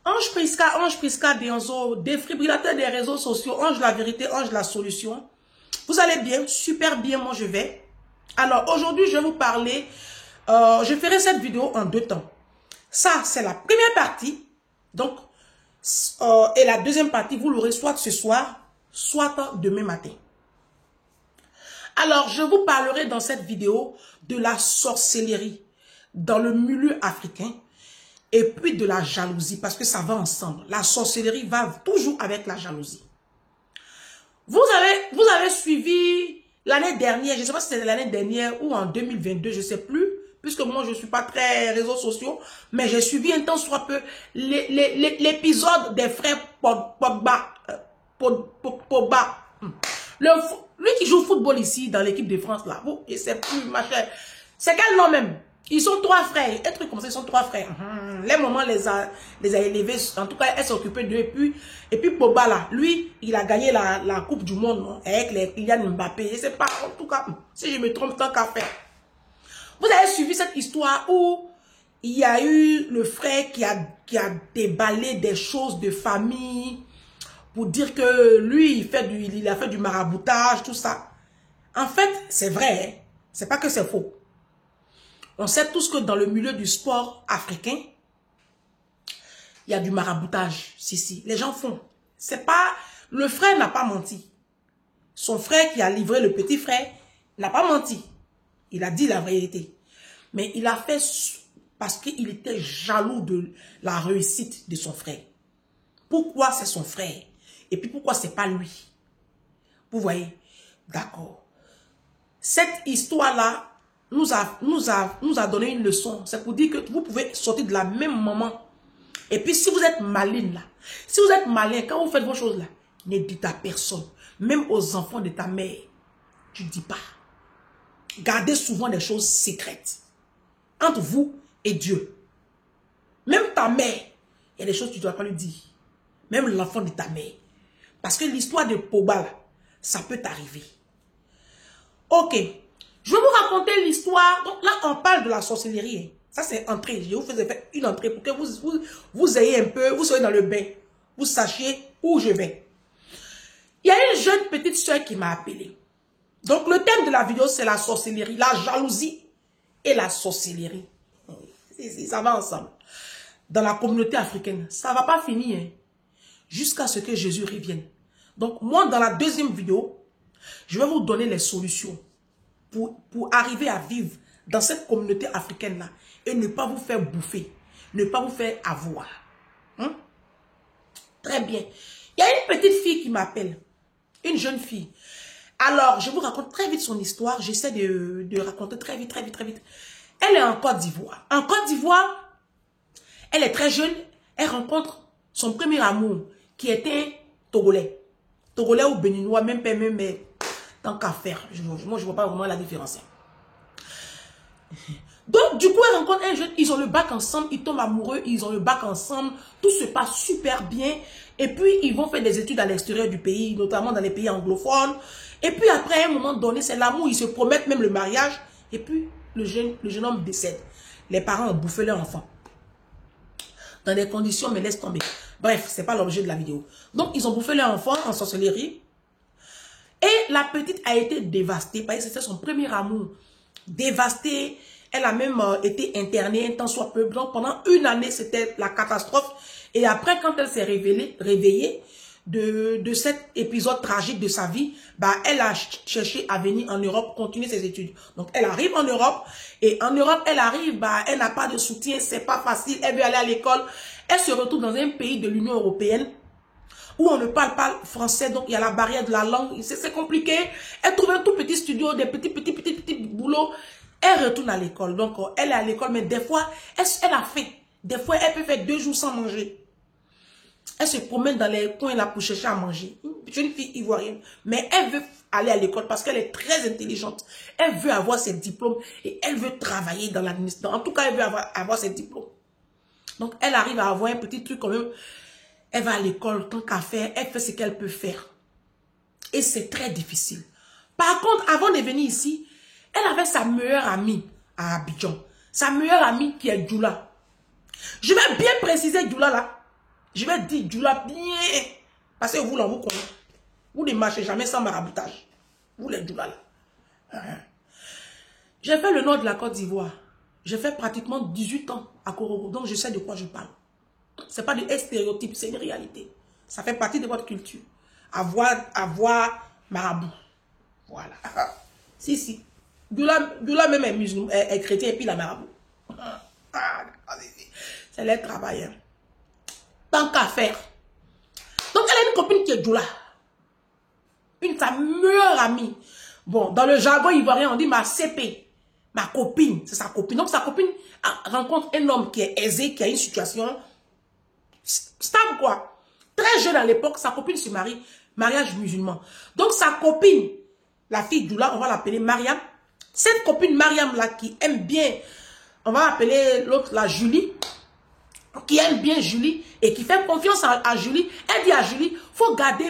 Ange Prisca Dionzo, défibrillateur des réseaux sociaux, Ange la vérité, Ange la solution. Vous allez bien, super bien, moi je vais. Alors aujourd'hui, je vais vous parler, je ferai cette vidéo en 2 temps. Ça, c'est la première partie, donc, et la deuxième partie, vous l'aurez soit ce soir, soit demain matin. Alors, je vous parlerai dans cette vidéo de la sorcellerie dans le milieu africain et puis de la jalousie, parce que ça va ensemble. La sorcellerie va toujours avec la jalousie. Vous avez suivi l'année dernière, je ne sais pas si c'était l'année dernière ou en 2022, je ne sais plus, puisque moi je ne suis pas très réseaux sociaux, mais j'ai suivi un temps soit peu l'épisode des frères Pogba. Lui qui joue au football ici dans l'équipe de France là, vous, et c'est plus machin. C'est quel nom même? Ils sont 3 frères, un truc comme ça, ils sont 3 frères. Les mamans les a élevés, en tout cas, elle s'est occupée d'eux. Et puis Pogba là, lui, il a gagné la Coupe du Monde non, avec les Kylian Mbappé. Je sais pas, en tout cas, si je me trompe, tant qu'à faire. Vous avez suivi cette histoire où il y a eu le frère qui a déballé des choses de famille pour dire que lui, il a fait du maraboutage, tout ça. En fait, c'est vrai, hein? C'est pas que c'est faux. On sait tous que dans le milieu du sport africain, il y a du maraboutage. Si, les gens font. C'est pas... Le frère n'a pas menti. Son frère qui a livré le petit frère n'a pas menti. Il a dit la vérité. Mais il a fait parce qu'il était jaloux de la réussite de son frère. Pourquoi c'est son frère? Et puis pourquoi c'est pas lui? Vous voyez? D'accord. Cette histoire-là nous a donné une leçon. C'est pour dire que vous pouvez sortir de la même maman. Et puis si vous êtes maline là, si vous êtes malin, quand vous faites vos choses là, ne dites à personne. Même aux enfants de ta mère, tu ne dis pas. Gardez souvent des choses secrètes. Entre vous et Dieu. Même ta mère, il y a des choses que tu ne dois pas lui dire. Même l'enfant de ta mère. Parce que l'histoire de Pogba là, ça peut t'arriver. Ok. Je vais vous raconter l'histoire. Donc là, on parle de la sorcellerie. Hein. Ça, c'est entrée. Je vous faisais une entrée pour que vous ayez un peu, vous soyez dans le bain. Vous sachiez où je vais. Il y a une jeune petite soeur qui m'a appelé. Donc, le thème de la vidéo, c'est la sorcellerie, la jalousie et la sorcellerie. Ça va ensemble. Dans la communauté africaine, ça ne va pas finir. Hein, jusqu'à ce que Jésus revienne. Donc, moi, dans la deuxième vidéo, je vais vous donner les solutions pour arriver à vivre dans cette communauté africaine-là et ne pas vous faire bouffer, ne pas vous faire avoir. Hein? Très bien. Il y a une petite fille qui m'appelle, une jeune fille. Alors, je vous raconte très vite son histoire. J'essaie de raconter très vite. Elle est en Côte d'Ivoire. En Côte d'Ivoire, elle est très jeune. Elle rencontre son premier amour qui était Togolais. Togolais ou Béninois, même mais tant qu'à faire. Moi, je ne vois pas vraiment la différence. Donc, du coup, elle rencontre un jeune, ils ont le bac ensemble, ils tombent amoureux, ils ont le bac ensemble, tout se passe super bien. Et puis, ils vont faire des études à l'extérieur du pays, notamment dans les pays anglophones. Et puis, après, à un moment donné, c'est l'amour, ils se promettent même le mariage. Et puis, le jeune homme décède. Les parents ont bouffé leur enfant. Dans des conditions, mais laisse tomber. Bref, ce n'est pas l'objet de la vidéo. Donc, ils ont bouffé leur enfant en sorcellerie. Et la petite a été dévastée, parce que c'était son premier amour. Dévastée. Elle a même été internée un temps soit peu. Donc, pendant 1 année, c'était la catastrophe. Et après, quand elle s'est réveillée de cet épisode tragique de sa vie, bah, elle a cherché à venir en Europe, continuer ses études. Donc, elle arrive en Europe. Et en Europe, elle arrive, bah, elle n'a pas de soutien, c'est pas facile. Elle veut aller à l'école. Elle se retrouve dans un pays de l'Union européenne où on ne parle pas français, donc il y a la barrière de la langue. C'est compliqué. Elle trouve un tout petit studio, des petits boulots. Elle retourne à l'école. Donc, elle est à l'école, mais des fois, elle a faim. Des fois, elle peut faire 2 jours sans manger. Elle se promène dans les coins là pour chercher à manger. Une jeune fille ivoirienne. Mais elle veut aller à l'école parce qu'elle est très intelligente. Elle veut avoir ses diplômes et elle veut travailler dans l'administration. En tout cas, elle veut avoir ses diplômes. Donc, elle arrive à avoir un petit truc quand même. Elle va à l'école, tant qu'à faire, elle fait ce qu'elle peut faire. Et c'est très difficile. Par contre, avant de venir ici, elle avait sa meilleure amie à Abidjan. Sa meilleure amie qui est Djoula. Je vais bien préciser Djoula là. Je vais dire Djoula bien. Parce que vous, là, vous connaissez. Vous ne marchez jamais sans maraboutage. Vous, les Djoula, là. J'ai fait le nord de la Côte d'Ivoire. J'ai fait pratiquement 18 ans à Korogo. Donc, je sais de quoi je parle. Ce n'est pas des stéréotypes, c'est une réalité. Ça fait partie de votre culture. Avoir marabout. Voilà. Si. Djoula même est musulman, est chrétien et puis la marabout. C'est leur travail. Hein. Tant qu'à faire. Donc, elle a une copine qui est Djoula. Sa meilleure amie. Bon, dans le jargon ivoirien, on dit ma CP. Ma copine, c'est sa copine. Donc, sa copine rencontre un homme qui est aisé, qui a une situation stable, quoi. Très jeune à l'époque, sa copine se marie, mariage musulman. Donc, sa copine, la fille Djoula, on va l'appeler Mariam. Cette copine Mariam-là, qui aime bien, on va appeler l'autre, la Julie, qui aime bien Julie et qui fait confiance à Julie. Elle dit à Julie, faut garder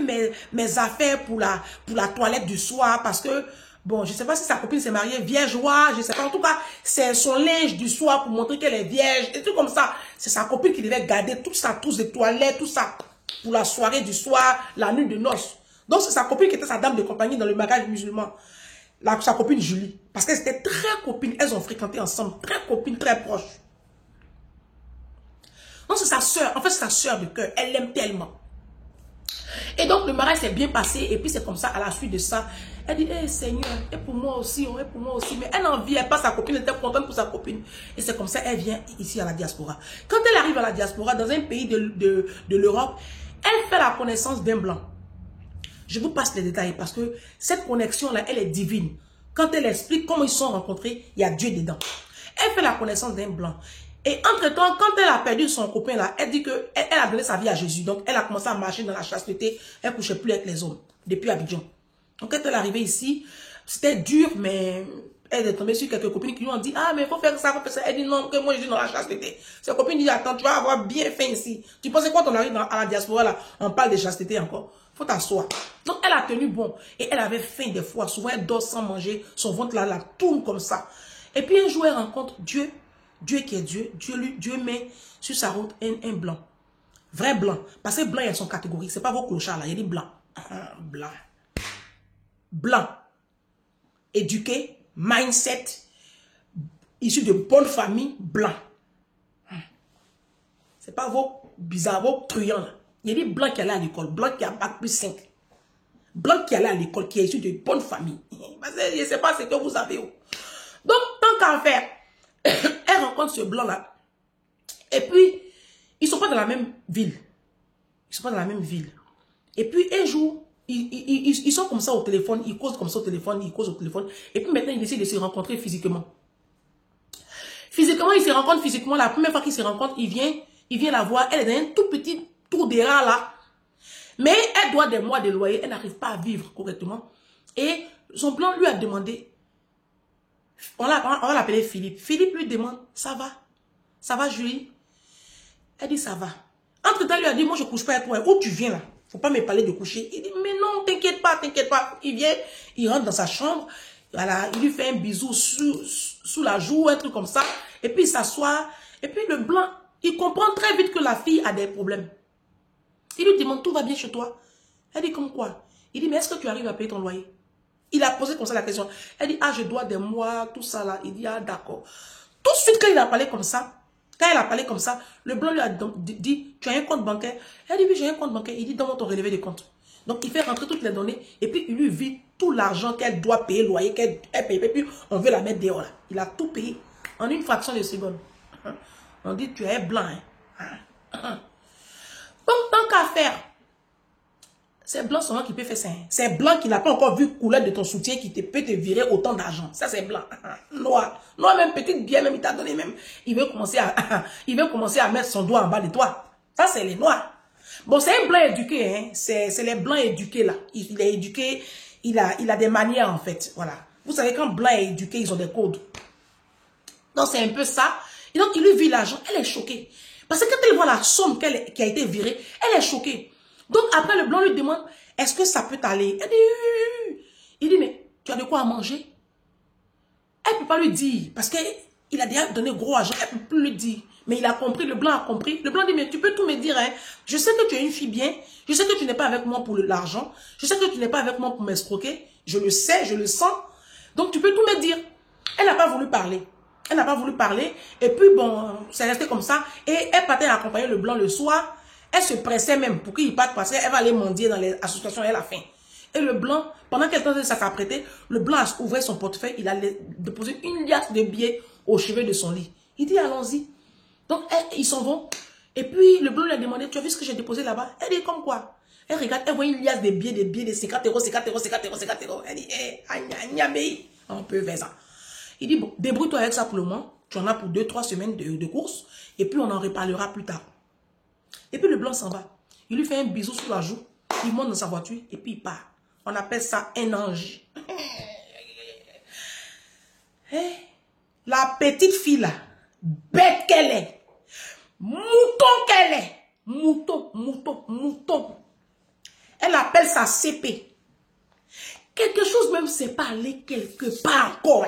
mes affaires pour la toilette du soir parce que, bon, je ne sais pas si sa copine s'est mariée viergeoise, je ne sais pas. En tout cas, c'est son linge du soir pour montrer qu'elle est vierge. Et tout comme ça. C'est sa copine qui devait garder toute sa trousse de toilette, tout ça pour la soirée du soir, la nuit de noces. Donc, c'est sa copine qui était sa dame de compagnie dans le mariage musulman. Sa copine Julie. Parce qu'elles étaient très copines. Elles ont fréquenté ensemble. Très copines, très proches. Donc, c'est sa soeur. En fait, c'est sa soeur de cœur. Elle l'aime tellement. Et donc, le mariage s'est bien passé. Et puis, c'est comme ça, à la suite de ça, elle dit, hey, Seigneur, et pour moi aussi, et pour moi aussi. Mais elle n'en vient pas sa copine. Elle était contente pour sa copine. Et c'est comme ça, elle vient ici à la diaspora. Quand elle arrive à la diaspora, dans un pays de l'Europe, elle fait la connaissance d'un blanc. Je vous passe les détails parce que cette connexion-là, elle est divine. Quand elle explique comment ils se sont rencontrés, il y a Dieu dedans. Elle fait la connaissance d'un blanc. Et entre-temps, quand elle a perdu son copain là, elle dit qu'elle a donné sa vie à Jésus. Donc, elle a commencé à marcher dans la chasteté. Elle ne couchait plus avec les hommes depuis Abidjan. Donc, quand elle est arrivée ici, c'était dur, mais elle est tombée sur quelques copines qui lui ont dit, ah, mais il faut faire ça, faut faire ça. Elle dit non, que moi je suis dans la chasteté. Ses copines disent, attends, tu vas avoir bien faim ici. Tu pensais quand on arrive à la diaspora là, on parle de chasteté encore. Faut t'asseoir. Donc, elle a tenu bon. Et elle avait faim des fois. Souvent, elle dort sans manger. Son ventre là tourne comme ça. Et puis, un jour, elle rencontre Dieu. Dieu qui est Dieu. Dieu met sur sa route un blanc. Vrai blanc. Parce que blanc, il y a son catégorie. Ce n'est pas vos clochards là. Il y a des blancs. Blanc. Blanc. Éduqué. Mindset. Issu de bonne famille. Blanc. Ce n'est pas vos bizarres, vos truands là. Il y a des blancs qui allaient à l'école, blancs qui a bac plus 5. Blancs qui allaient à l'école, qui est issu de bonne famille. Parce que je ne sais pas ce que vous avez. Donc, tant qu'à faire, elle rencontre ce blanc-là. Et puis, ils ne sont pas dans la même ville. Ils ne sont pas dans la même ville. Et puis, un jour, ils sont comme ça au téléphone, ils causent comme ça au téléphone, ils causent au téléphone. Et puis maintenant, ils essaient de se rencontrer physiquement. Physiquement, ils se rencontrent physiquement. La première fois qu'ils se rencontrent, il vient la voir. Elle est dans un tout petit tour des rats là. Mais elle doit des mois de loyer. Elle n'arrive pas à vivre correctement. Et son blanc lui a demandé, on va l'appeler Philippe. Philippe lui demande, ça va? Ça va, Julie? Elle dit, ça va. Entre-temps, lui a dit, moi je ne couche pas avec toi. Où tu viens là? Faut pas me parler de coucher. Il dit, mais non, t'inquiète pas, t'inquiète pas. Il vient, il rentre dans sa chambre. Voilà, il lui fait un bisou sous la joue, un truc comme ça. Et puis il s'assoit. Et puis le blanc, il comprend très vite que la fille a des problèmes. Il lui demande, tout va bien chez toi? Elle dit, comme quoi? Il dit, mais est-ce que tu arrives à payer ton loyer? Il a posé comme ça la question. Elle dit, ah, je dois des mois, tout ça là. Il dit, ah, d'accord. Tout de suite, quand il a parlé comme ça, le blanc lui a dit, tu as un compte bancaire? Elle dit, oui, j'ai un compte bancaire. Il dit, donne-moi ton relevé de compte. Donc, il fait rentrer toutes les données et puis il lui vide tout l'argent qu'elle doit payer, loyer, qu'elle paye. Et puis, on veut la mettre dehors là. Il a tout payé en une fraction de seconde. On dit, tu es blanc. Hein? Donc, tant qu'à faire, c'est blanc seulement qui peut faire ça. C'est blanc qui n'a pas encore vu couleur de ton soutien qui peut te virer autant d'argent. Ça, c'est blanc. Noir. Noir, même petite bière, même il t'a donné même. Il veut commencer à mettre son doigt en bas de toi. Ça, c'est les noirs. Bon, c'est un blanc éduqué. Hein. C'est les blancs éduqués là. Il est éduqué. Il a des manières en fait. Voilà. Vous savez, quand blanc est éduqué, ils ont des codes. Donc, c'est un peu ça. Et donc, il lui vit l'argent. Elle est choquée. Parce que quand elle voit la somme qui a été virée, elle est choquée. Donc, après, le blanc lui demande, est-ce que ça peut t'aller? Elle dit, oui. Il dit, mais tu as de quoi à manger? Elle ne peut pas lui dire, parce qu'il a déjà donné gros argent, elle ne peut plus lui dire. Mais il a compris, le blanc a compris. Le blanc dit, mais tu peux tout me dire, hein. Je sais que tu es une fille bien. Je sais que tu n'es pas avec moi pour l'argent. Je sais que tu n'es pas avec moi pour m'escroquer. Je le sais, je le sens. Donc, tu peux tout me dire. Elle n'a pas voulu parler. Elle n'a pas voulu parler. Et puis, bon, c'est resté comme ça. Et elle partait accompagner le blanc le soir. Elle se pressait même pour qu'il parte parce qu'elle va aller mendier dans les associations à la fin. Et le blanc, pendant qu'elle était ça s'apprêtait, le blanc a ouvert son portefeuille. Il a déposé une liasse de billets au chevet de son lit. Il dit, allons-y. Donc, ils s'en vont. Et puis, le blanc lui a demandé, tu as vu ce que j'ai déposé là-bas? Elle dit, comme quoi? Elle regarde, elle voit une liasse de billets de 50 euros, 50 euros, 50 euros, 50 euros. Elle dit, on peut faire ça. Il dit, bon, débrouille-toi avec ça pour le moment. Tu en as pour 2-3 semaines de course. Et puis, on en reparlera plus tard. Et puis, le blanc s'en va. Il lui fait un bisou sur la joue. Il monte dans sa voiture et puis il part. On appelle ça un ange. La petite fille là, bête qu'elle est, mouton qu'elle est, mouton. Elle appelle ça CP. Quelque chose même c'est pas aller quelque part encore.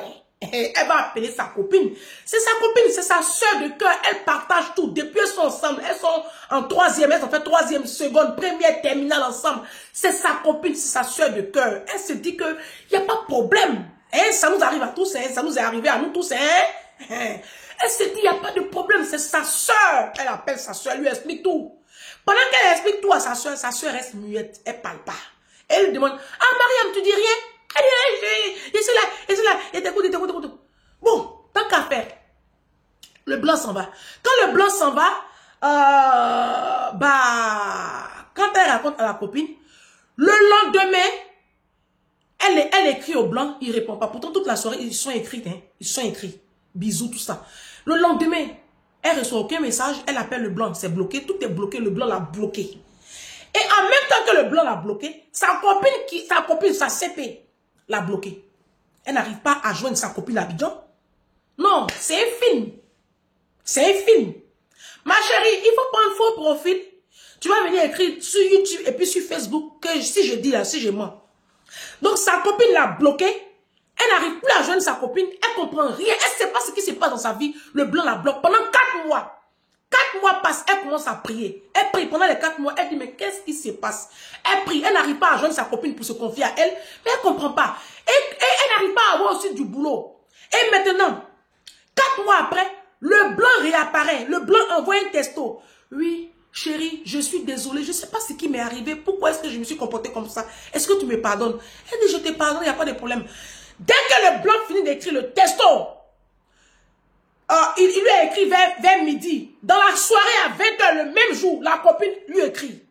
Elle va appeler sa copine. C'est sa copine, c'est sa soeur de cœur. Elles partagent tout. Depuis elles sont ensemble. Elles sont en troisième. Elles ont fait troisième, seconde, première, terminale ensemble. C'est sa copine, c'est sa soeur de cœur. Elle se dit que il n'y a pas de problème. Ça nous arrive à tous. Ça nous est arrivé à nous tous. Elle se dit il n'y a pas de problème. C'est sa soeur. Elle appelle sa soeur. Elle lui explique tout. Pendant qu'elle explique tout à sa soeur reste muette. Elle ne parle pas. Elle lui demande, ah Mariam, tu dis rien? Je suis là, et t'écoute. Bon, tant qu'à faire, le blanc s'en va. Quand le blanc s'en va, quand elle raconte à la copine, le lendemain, elle écrit au blanc, il répond pas. Pourtant, toute la soirée, ils sont écrits, hein. Ils sont écrits. Bisous, tout ça. Le lendemain, elle reçoit aucun message, elle appelle le blanc, c'est bloqué, tout est bloqué, le blanc l'a bloqué. Et en même temps que le blanc l'a bloqué, sa copine, sa CP, l'a bloqué. Elle n'arrive pas à joindre sa copine à Abidjan. Non, c'est un film. C'est un film. Ma chérie, il faut prendre faux profil. Tu vas venir écrire sur YouTube et puis sur Facebook que si je dis là, si je mens. Donc sa copine l'a bloqué. Elle n'arrive plus à joindre sa copine. Elle comprend rien. Elle ne sait pas ce qui se passe dans sa vie. Le blanc la bloque pendant 4 mois. 4 mois passent, elle commence à prier. Elle prie pendant les 4 mois. Elle dit, mais qu'est-ce qui se passe? Elle prie. Elle n'arrive pas à joindre sa copine pour se confier à elle. Mais elle ne comprend pas. Et elle n'arrive pas à avoir aussi du boulot. Et maintenant, 4 mois après, le blanc réapparaît. Le blanc envoie un texto. Oui, chérie, je suis désolée. Je ne sais pas ce qui m'est arrivé. Pourquoi est-ce que je me suis comportée comme ça? Est-ce que tu me pardonnes? Elle dit, je te pardonne, il n'y a pas de problème. Dès que le blanc finit d'écrire le texto, il lui a écrit vers midi. Dans la soirée à 20 h, le même jour, la copine lui écrit.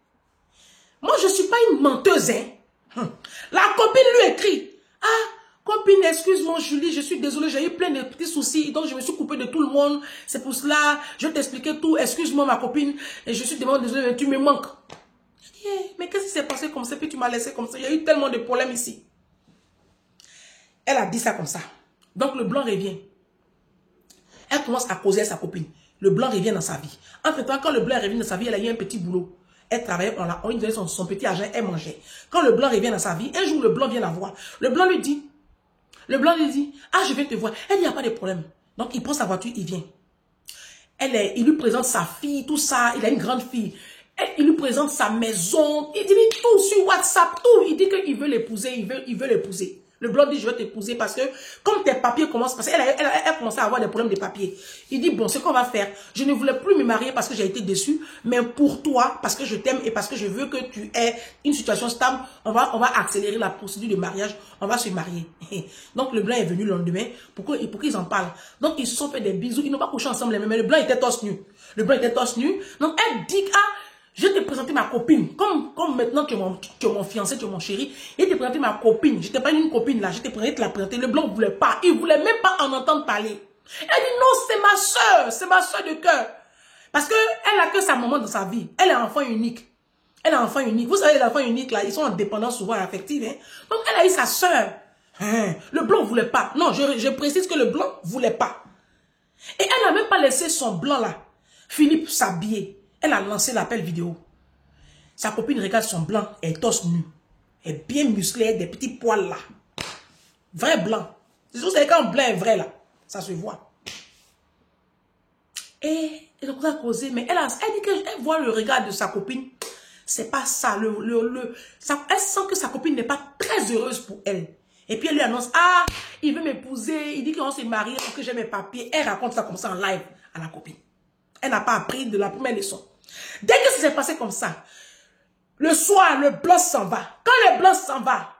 Moi, je ne suis pas une menteuse. Hein. La copine lui écrit. Ah, copine, excuse-moi Julie, je suis désolée, j'ai eu plein de petits soucis, donc je me suis coupée de tout le monde. C'est pour cela, je vais t'expliquer tout. Excuse-moi ma copine, et je suis vraiment désolée, mais tu me manques. Je dis, hey, mais qu'est-ce qui s'est passé comme ça, puis tu m'as laissé comme ça. Il y a eu tellement de problèmes ici. Elle a dit ça comme ça. Donc le blanc revient. Elle commence à causer à sa copine. Le blanc revient dans sa vie. Entre-temps, quand le blanc revient dans sa vie, elle a eu un petit boulot. Elle travaillait, on lui donnait son petit argent, elle mangeait. Quand le blanc revient dans sa vie, un jour, le blanc vient la voir. Le blanc lui dit, ah, je vais te voir. Elle dit, il n'y a pas de problème. Donc, il prend sa voiture, il vient. Il lui présente sa fille, tout ça. Il a une grande fille. Il lui présente sa maison. Il dit tout sur WhatsApp, tout. Il dit qu'il veut l'épouser, il veut l'épouser. Le blanc dit, je vais t'épouser parce que comme tes papiers commencent, parce qu'elle commençait à avoir des problèmes de papiers. Il dit, bon, ce qu'on va faire, je ne voulais plus me marier parce que j'ai été déçu, mais pour toi, parce que je t'aime et parce que je veux que tu aies une situation stable, on va accélérer la procédure de mariage, on va se marier. Donc, le blanc est venu le lendemain pour qu'ils en parlent. Donc, ils se sont fait des bisous, ils n'ont pas couché ensemble, mais le blanc était torse nu. Le blanc était torse nu. Donc, elle dit, ah, je vais te présenter ma copine. Comme maintenant tu es mon fiancé, tu es mon chéri. Je vais te présenter ma copine. Je t'ai pas une copine là. Je t'ai te la présenter. Le blanc ne voulait pas. Il ne voulait même pas en entendre parler. Elle dit non, c'est ma soeur. C'est ma soeur de cœur. Parce qu'elle n'a que sa maman dans sa vie. Elle est enfant unique. Elle est enfant unique. Vous savez, les enfants uniques là, ils sont en dépendance souvent affective. Hein? Donc elle a eu sa soeur. Le blanc ne voulait pas. Non, je précise que le blanc ne voulait pas. Et elle n'a même pas laissé son blanc là, Philippe, s'habiller. Elle a lancé l'appel vidéo. Sa copine regarde son blanc, elle est torse nu. Elle est bien musclée, elle a des petits poils là. Vrai blanc. C'est sûr, c'est quand le blanc est vrai là. Ça se voit. Et elle a commencé à causer, mais elle dit qu'elle voit le regard de sa copine. C'est pas ça. Elle sent que sa copine n'est pas très heureuse pour elle. Et puis elle lui annonce, ah, il veut m'épouser, il dit qu'on s'est marié pour que j'ai mes papiers. Elle raconte ça comme ça en live à la copine. Elle n'a pas appris de la première leçon. Dès que ça s'est passé comme ça, le soir, le blanc s'en va. Quand le blanc s'en va,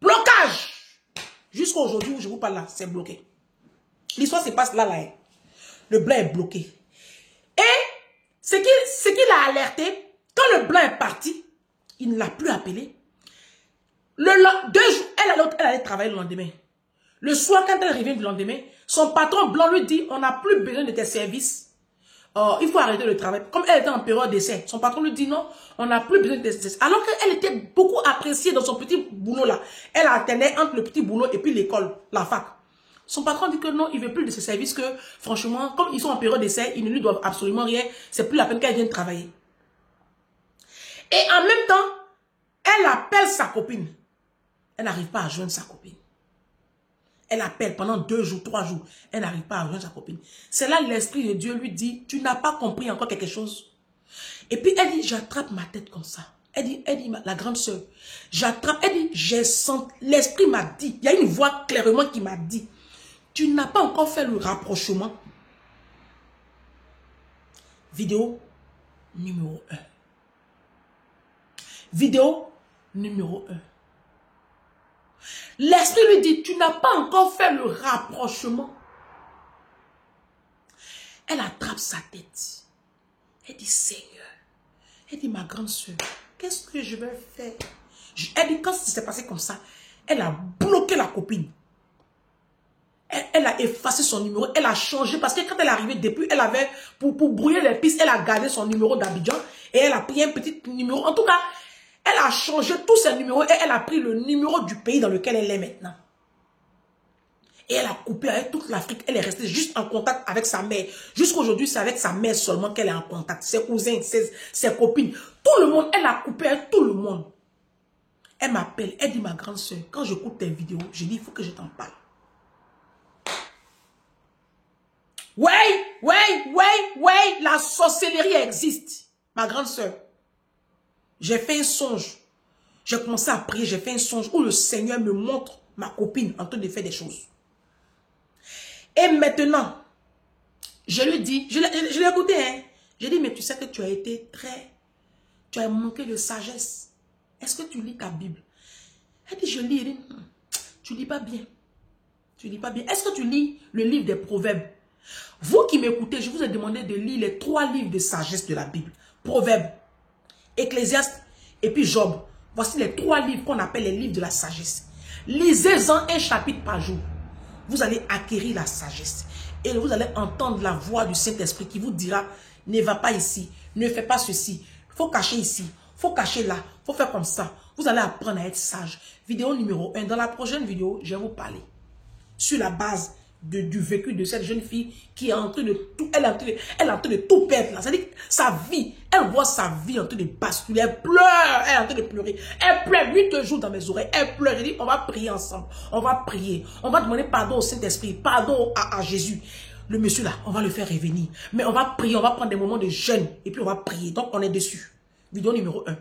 blocage. Jusqu'à aujourd'hui où je vous parle là, c'est bloqué. L'histoire se passe là. Le blanc est bloqué. Et ce qu'il a alerté, quand le blanc est parti, il ne l'a plus appelé. 2 jours, elle allait travailler le lendemain. Le soir, quand elle revient du lendemain, son patron blanc lui dit, on n'a plus besoin de tes services. Il faut arrêter le travail. Comme elle était en période d'essai, son patron lui dit non, on n'a plus besoin de tes services. Alors qu'elle était beaucoup appréciée dans son petit boulot là. Elle alternait entre le petit boulot et puis l'école, la fac. Son patron dit que non, il ne veut plus de ses services, que franchement, comme ils sont en période d'essai, ils ne lui doivent absolument rien. C'est plus la peine qu'elle vienne travailler. Et en même temps, elle appelle sa copine. Elle n'arrive pas à joindre sa copine. Elle appelle pendant 2 jours, 3 jours. Elle n'arrive pas à joindre sa copine. C'est là l'Esprit de Dieu lui dit, tu n'as pas compris encore quelque chose. Et puis elle dit, j'attrape ma tête comme ça. Elle dit, la grande sœur, j'attrape, elle dit, j'ai senti, l'Esprit m'a dit, il y a une voix clairement qui m'a dit, tu n'as pas encore fait le rapprochement. Vidéo numéro 1. Vidéo numéro 1. L'Esprit lui dit, tu n'as pas encore fait le rapprochement. Elle attrape sa tête. Elle dit, Seigneur. Elle dit, ma grande soeur, qu'est-ce que je vais faire? Elle dit, quand ça s'est passé comme ça, elle a bloqué la copine. Elle a effacé son numéro, elle a changé, parce que quand elle est arrivée, depuis, elle avait, pour brouiller les pistes, elle a gardé son numéro d'Abidjan, et elle a pris un petit numéro. En tout cas, elle a changé tous ses numéros, et elle a pris le numéro du pays dans lequel elle est maintenant. Et elle a coupé avec toute l'Afrique, elle est restée juste en contact avec sa mère. Jusqu'aujourd'hui, c'est avec sa mère seulement qu'elle est en contact, ses cousins, ses copines, tout le monde, elle a coupé avec tout le monde. Elle m'appelle, elle dit, ma grande soeur, quand j'écoute tes vidéos, je dis, il faut que je t'en parle. Ouais, la sorcellerie existe. Ma grande soeur, j'ai fait un songe. J'ai commencé à prier, j'ai fait un songe où le Seigneur me montre ma copine en train de faire des choses. Et maintenant, je lui dis, je l'ai écouté, hein. J'ai dit, mais tu sais que tu as été tu as manqué de sagesse. Est-ce que tu lis ta Bible? Elle dit, je lis. Elle dit, tu lis pas bien. Tu lis pas bien. Est-ce que tu lis le livre des Proverbes? Vous qui m'écoutez, je vous ai demandé de lire les 3 livres de sagesse de la Bible. Proverbes, Ecclésiaste et puis Job. Voici les 3 livres qu'on appelle les livres de la sagesse. Lisez-en un chapitre par jour. Vous allez acquérir la sagesse. Et vous allez entendre la voix du Saint-Esprit qui vous dira, ne va pas ici, ne fais pas ceci. Il faut cacher ici, il faut cacher là, il faut faire comme ça. Vous allez apprendre à être sage. Vidéo numéro 1. Dans la prochaine vidéo, je vais vous parler sur la base du vécu de cette jeune fille qui est en train de tout, elle est en train de tout perdre là. C'est-à-dire sa vie, elle voit sa vie en train de basculer, elle pleure, elle est en train de pleurer. Elle pleure 8 jours dans mes oreilles, elle pleure. Je dis, on va prier ensemble, on va prier, on va demander pardon au Saint-Esprit, pardon à Jésus. Le monsieur là, on va le faire revenir. Mais on va prier, on va prendre des moments de jeûne et puis on va prier. Donc on est dessus. Vidéo numéro 1.